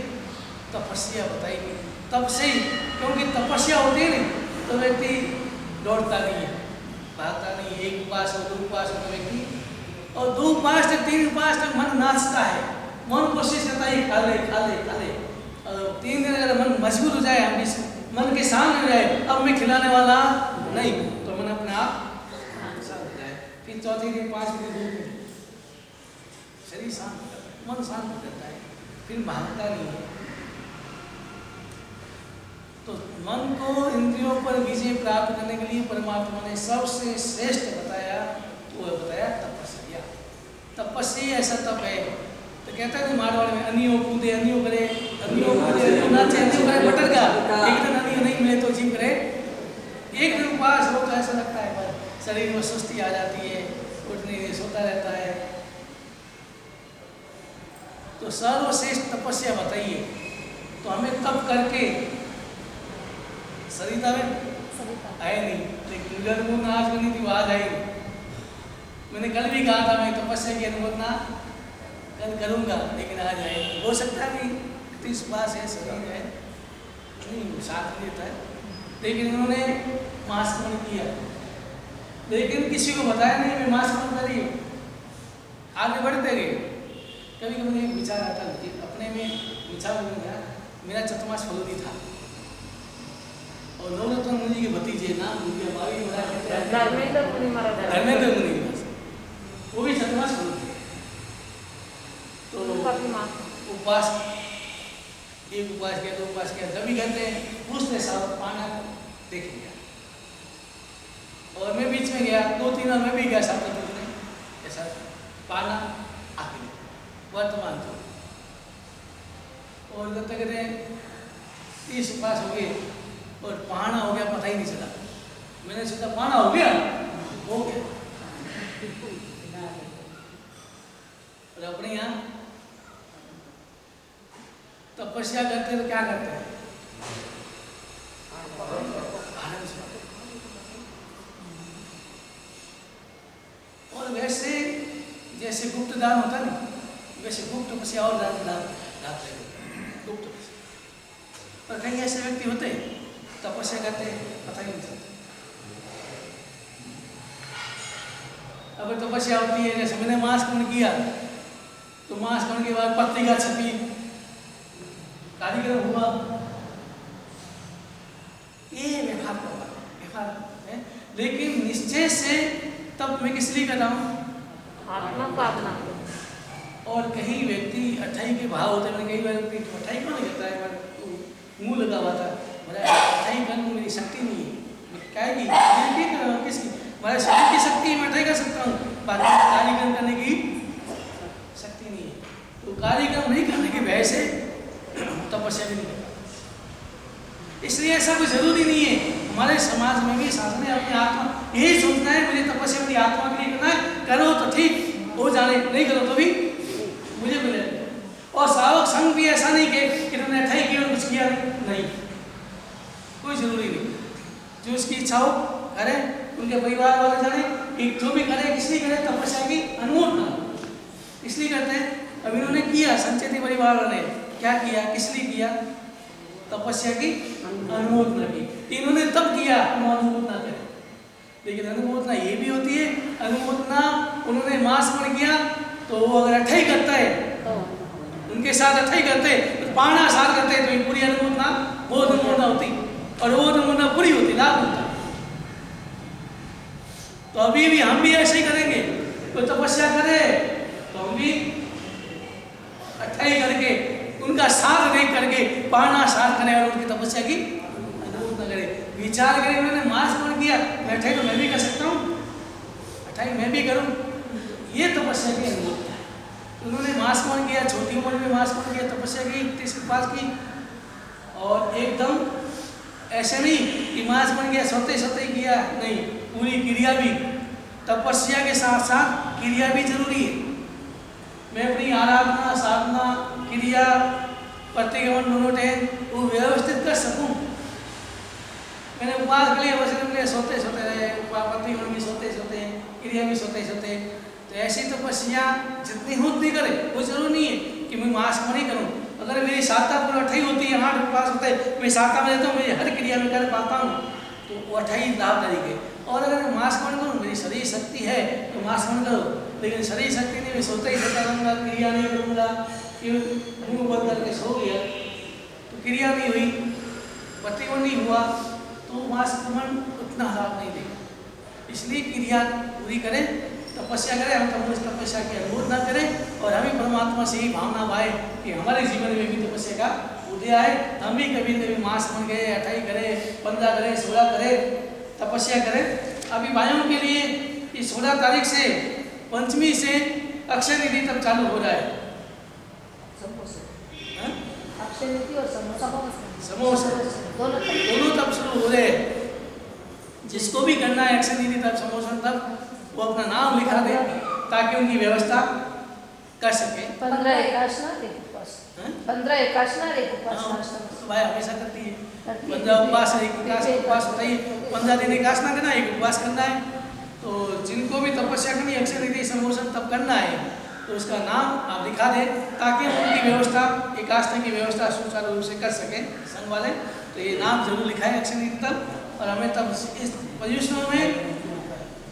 तपस्या बताई गई। तब से ही, क्योंकि तपस्या होती है नहीं तो व्यक्ति दौड़ता नहीं है, भागता नहीं। एक उपास हो, 2 उपास हो व्यक्ति, और 2 उपास तक 3 उपास तक मन नाचता है, मन कोशिश करता है खा ले खा ले खा ले। और 3 दिन अगर मन मजबूत हो जाए, हम इस मन के सामने हो जाए, अब मैं खिलाने वाला नहीं, तो मन अपने आप शांत हो जाए। फिर 4थे दिन 5 दिन 2 दिन शरीर शांत हो जाता है, मन शांत हो जाता है, फिर भागता नहीं है। तो मन को इंद्रियों पर विजय प्राप्त करने के लिए परमात्मा ने सबसे श्रेष्ठ बताया, तो वह बताया तपस्या। तपस्या ऐसा तप है, तो कहता है मारवाड़ में अनियो कूदे अनियो करे, अनियो कूदे अनियो नाचे, अनियो करे बटर का। एक दिन अनियो नहीं मिले तो जिम करे, एक दिन उपवास हो तो ऐसा लगता है पर शरीर में सुस्ती आ जाती है, उठ नहीं सोता रहता है। तो सर्वश्रेष्ठ तपस्या बताइए। तो हमें तप करके सरिता में आए नहीं, लेकिन अनुभूति आज बनी थी, आज आई। मैंने कल भी कहा था मैं तपस्या की अनुभूति कल करूँगा, लेकिन आज आए। हो सकता है कि 30 पास है, शरीर है, नहीं साथ देता है, लेकिन उन्होंने महास्मरण किया, लेकिन किसी को बताया नहीं मैं महास्मरण करी। आगे बढ़ते गए। कभी कभी एक विचार आता है, अपने में विचार बोलूँगा। मेरा चतुर्मास फलोदी था और नवरत्न मुनि के भतीजे नाम धर्मेंद्र मुनि महाराज, वो भी चतुर्मास फलोदी। तो उपवास, एक उपवास किया, 2 उपवास किया, जब भी कहते हैं पूछते सब पाना देखेंगे। और मैं बीच में गया, 2-3 बार मैं भी गया साथ में, ऐसा पाना आके वर्तमान तो। और जब तक कहते हैं 30 उपवास हो गए और पाना हो गया, पता ही नहीं चला। मैंने सोचा पाना हो गया, हो गया। और अपने यहाँ तपस्या करते तो क्या करते हैं, और वैसे जैसे गुप्त दान होता है ना, वैसे गुप्त तपस्या और दान गुप्त। पर कई ऐसे व्यक्ति होते हैं तपस्या करते हैं, पता ही नहीं चलता। अब तपस्या होती है, जैसे मैंने मांसकरण किया, तो मांसकरण के बाद पत्रिका छपी, कार्यक्रम हुआ, ये व्यवहार है। लेकिन निश्चय से तब मैं किस लिए कर रहा हूँ, आत्मा को अपना। और कहीं व्यक्ति 28 के भाव होते हैं, कई बार 28 क्यों नहीं करता है, मुँह लगा हुआ था, मेरा 28 करने में मेरी शक्ति नहीं है, क्या की किसकी, हमारे शरीर की शक्ति मैं 28 कर सकता हूँ, बाकी कार्यक्रम करने की शक्ति नहीं है। तो कार्यक्रम नहीं करने की वजह से तपस्या भी नहीं करता। इसलिए ऐसा कोई जरूरी नहीं है। हमारे समाज में भी शासन ने अपनी आत्मा यही सोचना है, मुझे तपस्या अपनी आत्मा के लिए करना है, करो तो ठीक हो जाने, नहीं करो तो भी मुझे मिले। और सावक संघ भी ऐसा नहीं कि तुमने 28 किया और कुछ किया नहीं, कोई जरूरी नहीं। जो उसकी इच्छा हो करे, उनके परिवार वाले जाने, एक जो भी करे, किसलिए करे, तपस्या की अनुमोदना इसलिए करते हैं। अब इन्होंने किया, संचेती परिवार वाले क्या किया, किस लिए किया, तपस्या की अनुमोदना की। इन्होंने तब किया, हम अनुमोदना करें। लेकिन अनुमोदना ये भी होती है, अनुमोदना उन्होंने मांसकरण किया तो वो अगर 28 करता है, उनके साथ 28 करते, तो पाना साथ करते, तो ये पूरी अनुमोदना वो अनुमोदना होती, और वो अनुमोदना पूरी होती, लाभ होता। तो अभी भी हम भी ऐसे ही करेंगे, कोई तपस्या करे तो हम भी 28 करके उनका साथ नहीं करके पाना साथ करें और उनकी तपस्या की अनुमोदना करें। विचार करें, उन्होंने मास ग्रहण किया, मैं अठाई तो मैं भी कर सकता हूँ, अठाई मैं भी करूँ, ये तपस्या की अनुभूति है। उन्होंने मास ग्रहण किया, छोटी उम्र में मास ग्रहण किया, तपस्या की, 30 के पास की, और एकदम ऐसे नहीं कि मास ग्रहण किया सोते सोते किया, नहीं, पूरी क्रिया भी, तपस्या के साथ साथ क्रिया भी जरूरी है। मैं अपनी आराधना, साधना, क्रिया, प्रतिगमन दोनों टाइम वो व्यवस्थित कर सकूं। मैंने उपवास के लिए वचन के लिए सोते सोते रहे, प्रतिगमन भी सोते सोते, क्रिया भी सोते सोते, तो ऐसी तपस्या जितनी हो उतनी करे। वो जरूरी नहीं है कि मैं मास ग्रहण ही करूँ। अगर मेरी साधना पूरी अठाई होती है, 8 उपवास होते हैं, मैं साधना में रहता हूँ, मेरी हर क्रिया में कर पाता हूँ, तो वो अठाई लाभदायक है। और अगर मैं मास ग्रहण करूँ, मेरी शरीर शक्ति है तो मास ग्रहण करो, लेकिन शरीर शक्ति नहीं, मैं सोता ही सोता रहूँगा, क्रिया नहीं करूँगा, मुँह बंद करके सो गया तो क्रिया नहीं हुई, प्रतिगमन नहीं हुआ, तो मास ग्रहण उतना लाभ नहीं देगा। इसलिए क्रिया पूरी करें, तपस्या करें, हम तो उस तपस्या की अनुरोध न करें, और हमें परमात्मा से ही भावना पाए कि हमारे जीवन में भी तपस्या का उदय आए। हम भी कभी कभी मास बन गए, अठाई करें, 15 करें, 16 करें, तपस्या करें। अभी भाइयों के लिए इस 16 तारीख से, पंचमी से अक्षय निधि तक चालू हो रहा है। अक्षय निधि और समोसा दोनों तब शुरू हो रहे हैं। जिसको भी करना है अक्षय निधि तब, समोसा तब, वो अपना नाम लिखा दे ताकि उनकी व्यवस्था कर सके। 15 एकादशना रे उपवास, 15 एकादशना रे उपवास भाई हमेशा करती है, 15 उपवास, एक उपवास होता है, 15 दिन एकादशना करना, एक उपवास करना है। तो जिनको भी तपस्या करनी है, अक्षय निधि समोसन तब करना है, तो उसका नाम आप लिखा दें ताकि उनकी व्यवस्था, एकादशना की व्यवस्था सुचारू रूप से कर सकें संघ वाले। तो ये नाम जरूर लिखाएं अक्षय निधि तब, और हमें तब इस पोजिशन में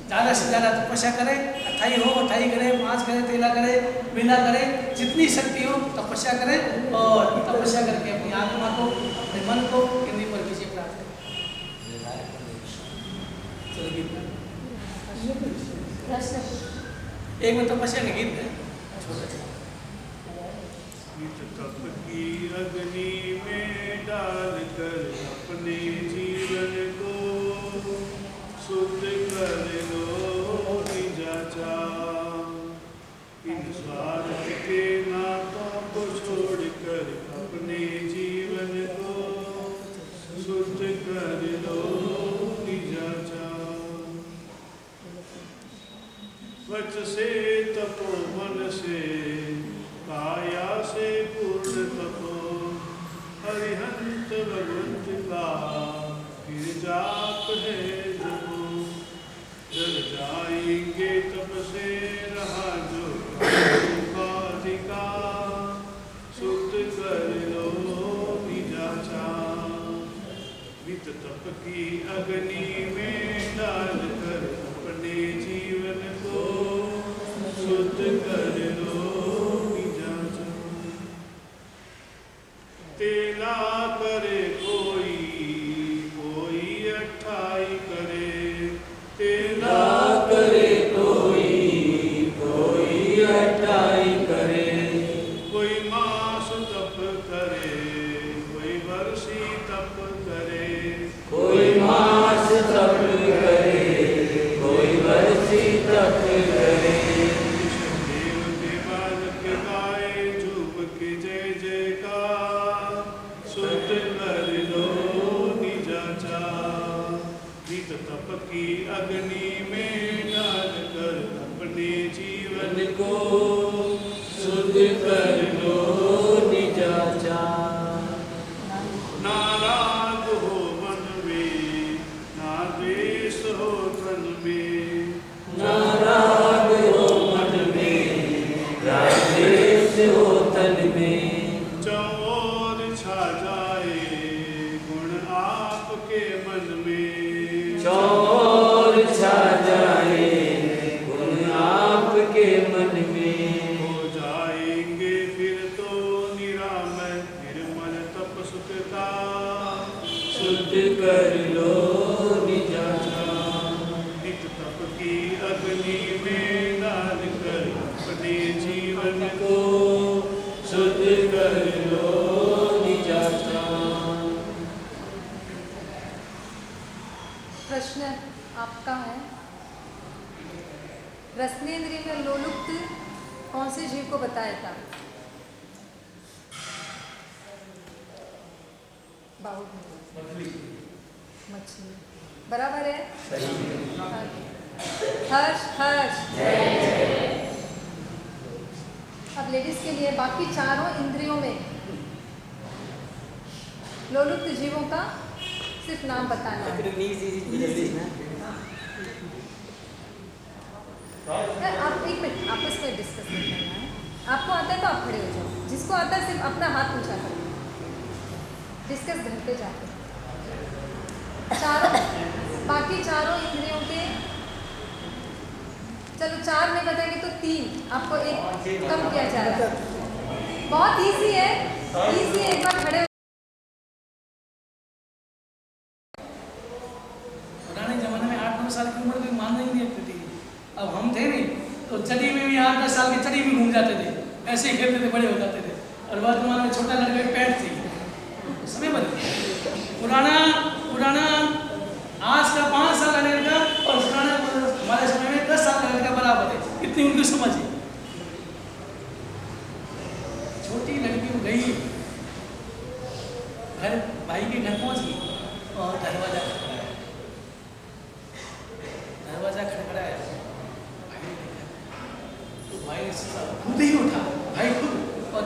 ज़्यादा से ज़्यादा तपस्या करें। अठाई हो, अठाई करें, 5 करें, 13 करें, बिना करें, जितनी शक्ति हो तपस्या करें, और तपस्या करके अपनी आत्मा को, अपने मन को इन्हीं पर कीजिए प्राप्त करें। एक में तपस्या का गीत है, तप की अग्नि में डालकर अपने जीवन को शुद्ध कर लो निजाचा। इन स्वार्थ के नातों को छोड़कर अपने जीवन को शुद्ध कर लो निजाचा। वच से तपो, मन से, काया से पूर्ण तपो, हरिहंत भगवंत का फिर जाप है जपो। जल जाएंगे तप से रहा जो अधिका, शुद्ध कर लो निजाचा। नित तप की अग्नि में डालकर अपने जीवन को शुद्ध कर लो निजाचा। तेला करे कोई, कोई अठाई करे, तेला करे कोई, कोई अठाई करे। कोई मास तप करे, कोई वर्षी तप करे, कोई मास तप करे, कोई वर्षी तप करे। देव के बालक गाए झूम के जय जयकार, शुद्ध कर लो निजाचा। नित तप की अग्नि में डालकर अपने जीवन को शुद्ध कर लो निजाचा। ना राग हो मन में, ना द्वेष हो तन में, ना राग हो मन में, ना द्वेष हो तन में। चौर छा जाए गुण आपके मन में, चौर छा जाए गुण आपके मन में। हो जाएंगे फिर तो निरामय निर्मल तप सुख का, शुद्ध कर लो निजाचा। नित तप की अग्नि में डालकर अपने जीवन को शुद्ध कर लो निजाचा। प्रश्न आपका है, रसनेन्द्रिय में लोलुप्त कौन से जीव को बताएगा? बाहुबली, मछली, बराबर है। हर्ष हर्ष। अब लेडीज के लिए बाकी चारों इंद्रियों में लोलुप्त जीवों का सिर्फ नाम बताना है। आप एक मिनट आपस में डिस्कस नहीं करना है। आपको आता है तो आप खड़े हो जाओ, जिसको आता है सिर्फ अपना हाथ ऊंचा करो। डिस्कस घर पे जाके चारों, बाकी चारों इंद्रियों के, चलो 4 में बताएंगे तो 3, आपको एक कम किया जा रहा है। बहुत इजी है, इजी है। एक बार खड़े हो। पुराने जमाने में 8-9 साल की उम्र में मानना ही नहीं रखती थी। अब हम थे नहीं तो चड्डी में भी 8-10 साल की चड्डी में घूम जाते थे, ऐसे ही खेलते थे, बड़े हो जाते थे। और वर्तमान में छोटा लड़का की पैंट थी। समय बदल पुराना आज का 5 साल का लड़का और पुराना हमारे समय में 10 साल का लड़का बराबर है, इतनी उनकी समझ है। छोटी लड़की गई घर, भाई के घर पहुंच गई और दरवाजा खड़खड़ाया। भाई ने देखा तो भाई ने खुद ही उठा, भाई खुद, और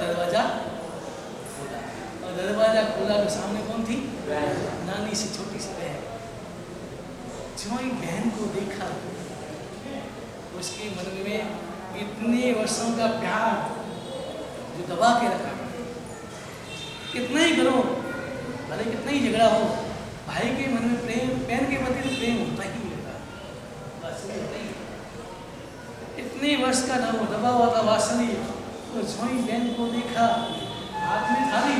दरवाजा खोला तो सामने कौन थी? नानी सी छोटी सी बहन। ज्यों बहन को देखा उसके मन में इतने वर्षों का प्यार जो दबा के रखा, कितना ही करो, भले कितना ही झगड़ा हो, भाई के मन में प्रेम, बहन के प्रति तो प्रेम होता ही होगा, बस होता ही। इतने वर्ष का दबा हुआ था वासनी, तो ज्यों बहन को देखा, हाथ में थाली,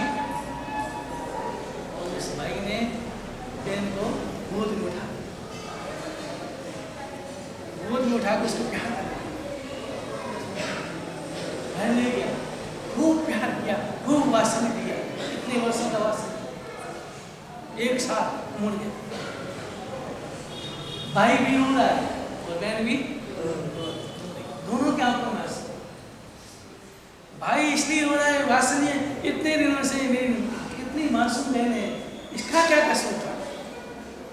और उस भाई ने बहन को गोद में उठा के उसको प्यार ले गया, खूब प्यार किया, खूब वासना दिया। इतने वर्षों का वासना एक साथ मुड़ गया। भाई भी रो रहा है और बहन भी, दोनों के आंखों में आंसू। भाई इसलिए रो रहा है, वासना इतने दिनों से मेरी इतनी मासूम बहन है, इसका क्या कसूर था,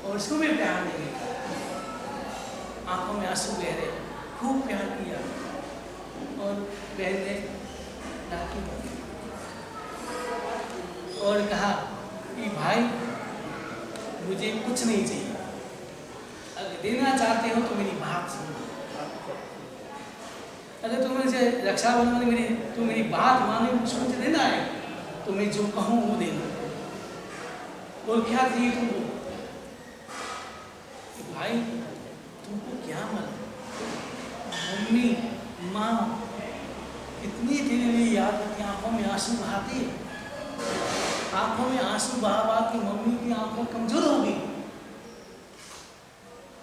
और इसको भी प्यार नहीं मिला। आंखों में आंसू बह रहे, खूब प्यार किया, और बहन ने राखी बांधी और कहा कि भाई मुझे कुछ नहीं चाहिए, अगर देना चाहते हो तो मेरी बात सुनो, अगर तुम मुझे रक्षाबंधन में तुम मेरी बात माने, कुछ मुझे देना है तो मैं जो कहूँ वो देना। और क्या चाहिए तुमको? भाई तुमको क्या मालूम, मम्मी माँ कितनी तेरे लिए याद करती, आंखों में आंसू बहाती है, आंखों में आंसू बहा के मम्मी की आंखों कमजोर हो गई,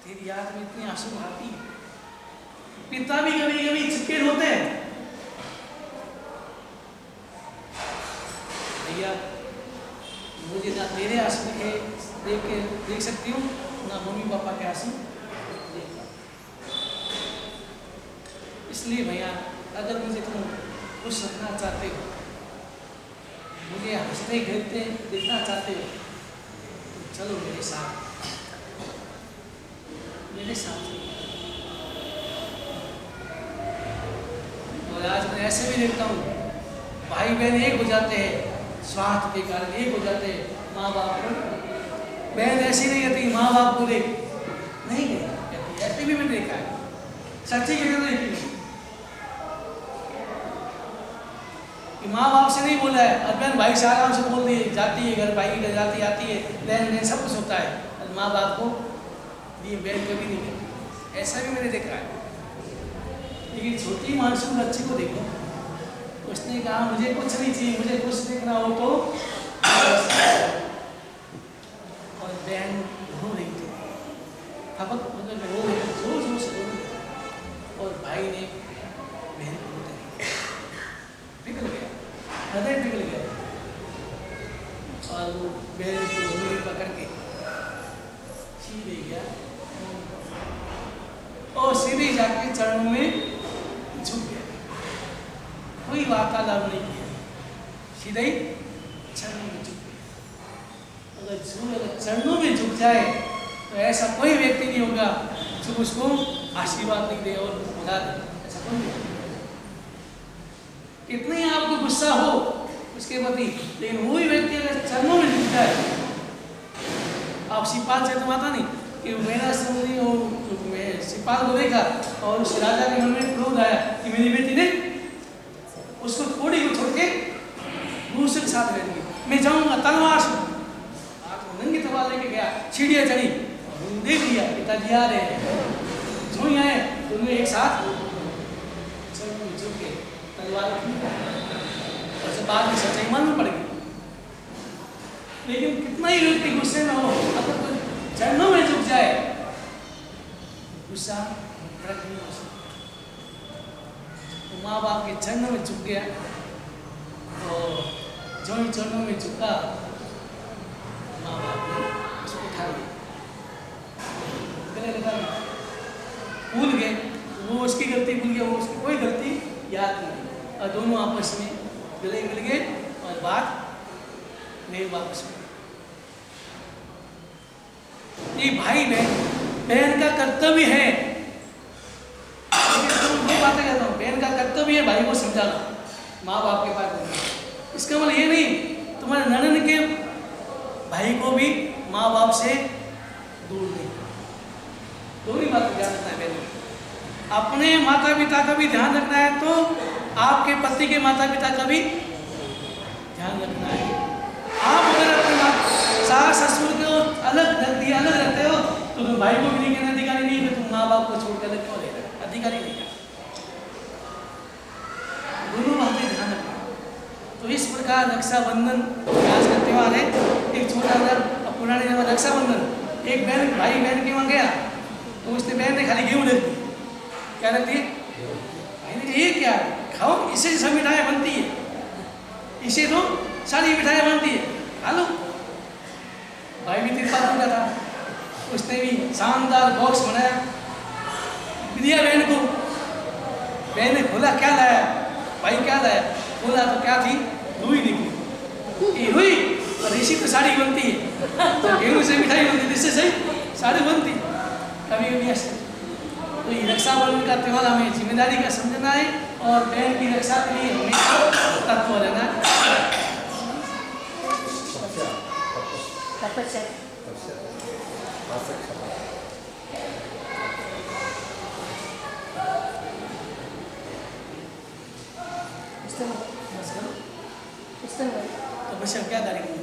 तेरी याद में इतनी आंसू बहाती है। पिता भी कभी कभी चिपके होते हैं, भैया मुझे ना तेरे आंसू देख सकती हूँ, ना मम्मी पापा के आंसू। इसलिए भैया अगर मुझे तुम खुश रखना चाहते हो, मुझे हंसते खेलते देखना चाहते हो, तो चलो मेरे साथ। और आज मैं ऐसे भी देखता हूँ भाई बहन एक हो जाते हैं, स्वार्थ के कारण एक हो जाते हैं, माँ बाप को, बहन ऐसी नहीं रहती माँ बाप को देख नहीं कहती, ऐसे भी मैंने देखा है, सच्ची कहते देखी कि माँ बाप से नहीं बोला है, और बहन भाई से आराम से बोल दी जाती है, घर भाई की घर जाती आती है, बहन सब कुछ होता है, और माँ बाप को ये बहन कभी नहीं कहती, ऐसा भी मैंने देखा है। लेकिन छोटी मासूम बच्ची को देखो, उसने कहा मुझे कुछ नहीं चाहिए, मुझे कुछ देखना हो तो, और बहन रो रही थी, खपत मतलब रो रही, जोर जोर से रो रही, और भाई ने बहन को पिघल गया, हृदय पिघल गया, और वो बहन को उंगली पकड़ के ले गया सीधे जाके चरणों में झुक गया, कोई वार्तालाप नहीं किया, सीधे ही चरणों में झुक गया। अगर चरणों में झुक जाए तो ऐसा कोई व्यक्ति नहीं होगा जो उसको आशीर्वाद नहीं दे और बुला दे, ऐसा कोई नहीं। कितना ही आपको गुस्सा हो उसके प्रति, लेकिन वही व्यक्ति अगर चरणों में झुक जाए, आप सिपाल से तो आता नहीं कि मेरा समझी हो, मैं सिपाल को देखा और उस राजा के मन में क्रोध आया कि मेरी बेटी ने उसको थोड़ी को छोड़ के दूसरे के साथ बैठ गई, मैं जाऊंगा तलवार से, नंगी तलवार लेके गया, सीढ़ियाँ चढ़ी, देख लिया पिताजी आ रहे हैं, जो ही आए उनमें एक साथ झुक के तलवार और से बाद में सच्चाई मालूम पड़ गई। लेकिन कितना ही व्यक्ति गुस्से में हो, अगर तो चरणों में झुक जाए, गुस्सा प्रकट नहीं हो सकता। तो माँ बाप के चरणों में झुक गया और जो ही चरणों में झुका, माँ बाप ने उसको उठा लिया, गले लगा लिया, भूल गए, वो उसकी गलती भूल गया, वो उसकी कोई गलती याद नहीं, और दोनों आपस में गले मिल गए और बात नहीं वापस में। ये भाई बहन का कर्तव्य है, दो बातें कहता हूँ, बहन का कर्तव्य है भाई को समझाना, माँ बाप के पास। इसका मतलब ये नहीं तुम्हारे ननद के भाई को भी माँ बाप से दूर नहीं, दोनों बातें ध्यान रखना है। बहन अपने माता पिता का भी ध्यान रखना है, तो आपके पति के माता पिता का भी ध्यान रखना है। आप अगर अपने सास ससुर को अलग रखते हो तो तुम भाई को भी नहीं कहने अधिकारी नहीं है, तुम माँ बाप को छोड़कर अलग क्यों ले रहे हो, अधिकारी नहीं है। दोनों बातें ध्यान रखना। तो इस प्रकार रक्षाबंधन आज का त्यौहार है। एक छोटा सा पुराने जमाने रक्षाबंधन, एक बहन भाई बहन के वहाँ गया तो उसने बहन ने खाली गेहूँ रख दी, क्या रख दिए, ये क्या खाओ, इससे सब मिठाइयाँ बनती है, इसे तो सारी मिठाइयाँ बनती है, खा लो। भाई भी तिरपाल का था, उसने भी शानदार बॉक्स बनाया, दिया बहन को। बहन ने खोला, क्या लाया भाई, क्या लाया, खोला तो क्या थी, रुई निकली। ये रुई और इसी तो साड़ी बनती है, तो गेहूँ से मिठाई बनती है, इससे सही साड़ी बनती कभी कभी ऐसे। तो ये रक्षाबंधन का त्यौहार हमें जिम्मेदारी का समझना है और बहन की रक्षा के लिए हमें तत्पर रहना है। तपस्या तपस्या क्या करेंगे,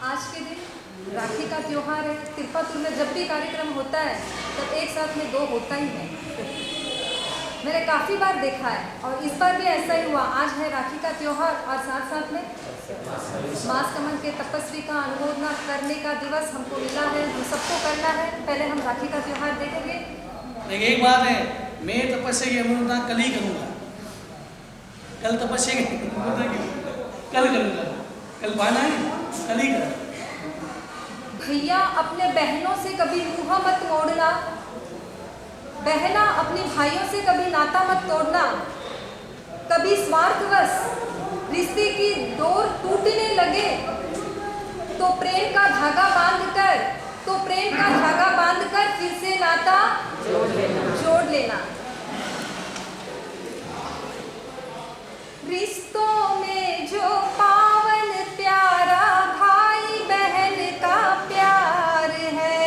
आज के दिन राखी का त्योहार है। तिरुपति में जब भी कार्यक्रम होता है तब एक साथ में दो होता ही है। मैंने काफ़ी बार देखा है और इस बार भी ऐसा ही हुआ। आज है राखी का त्योहार और साथ साथ में मास कमल के तपस्वी का अनुमोदना करने का दिवस हमको मिला है, हम सबको करना है। पहले हम राखी का त्योहार देखेंगे। लेकिन एक बात है, मैं तपस्या की अनुमोदना कल ही करूँगा, कल तपस्या की अनुमोदना कल करूँगा, कल पाना है, कल ही करूँगा। भैया अपने बहनों से कभी मुँह मत मोड़ना, बहना अपने भाइयों से कभी नाता मत तोड़ना। कभी स्वार्थवश रिश्ते की डोर टूटने लगे तो प्रेम का धागा बांधकर फिर से नाता जोड़ लेना। रिश्तों में जो पावन प्यारा भाई बहन का प्यार है,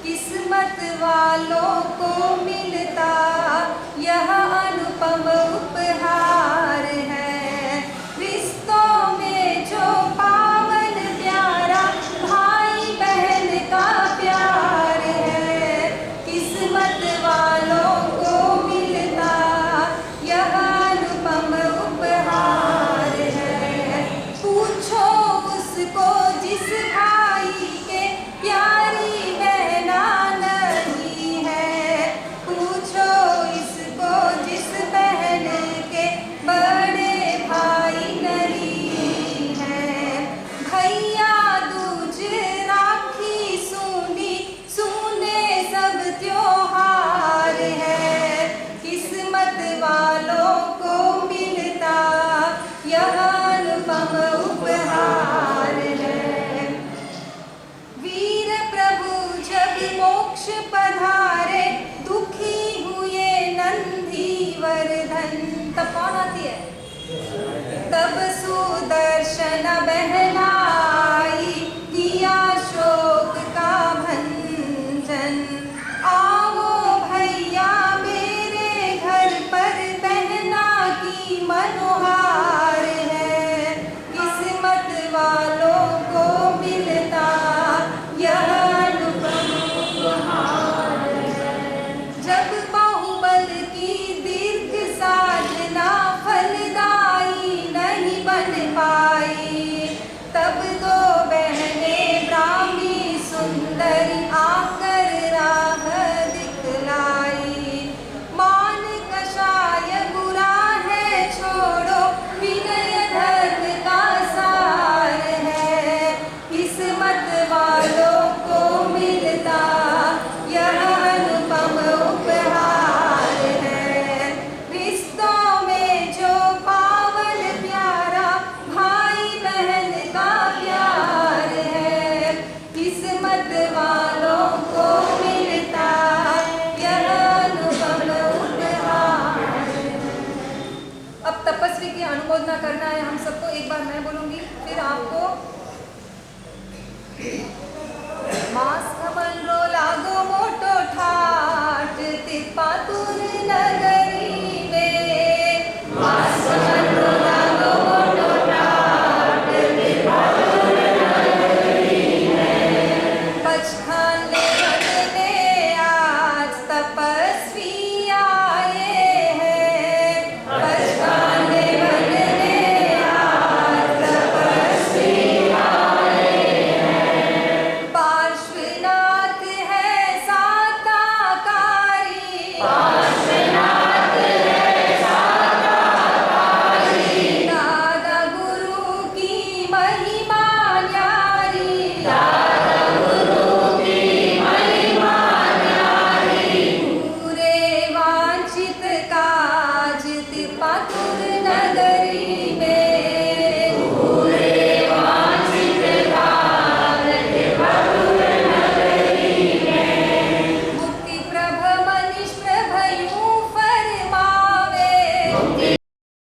किस्मत वालों को मिलता यह अनुपम उपहार है। रिश्तों में जो पावन प्यारा भाई बहन का प्यार है, किस्मत वालों को मिलता यह अनुपम उपहार बहलाई, किया शोक का भंजन। आओ भैया मेरे घर पर, बहना की मनोहार है। किस्मत वालों को मिलता यह अनुपम उपहार है। जब बाहुबल की दीर्घ साधना फलदायी नहीं बन पाई, तब दो बहनें ब्राह्मी सुंदरी आकर राह दिखलाई। मान कषाय बुरा है छोड़ो, विनय धर्म का सार है। किस्मत वालों को मिलता यह अनुपम उपहार है। रिश्तों में जो पावन प्यारा, भाई बहन का प्यार है। किस्मत वालों को मिलता यह अनुपम उपहार है। अब तपस्वी की अनुमोदना करना है हम सबको। एक बार मैं बोलूंगी, फिर आपको। मास कमल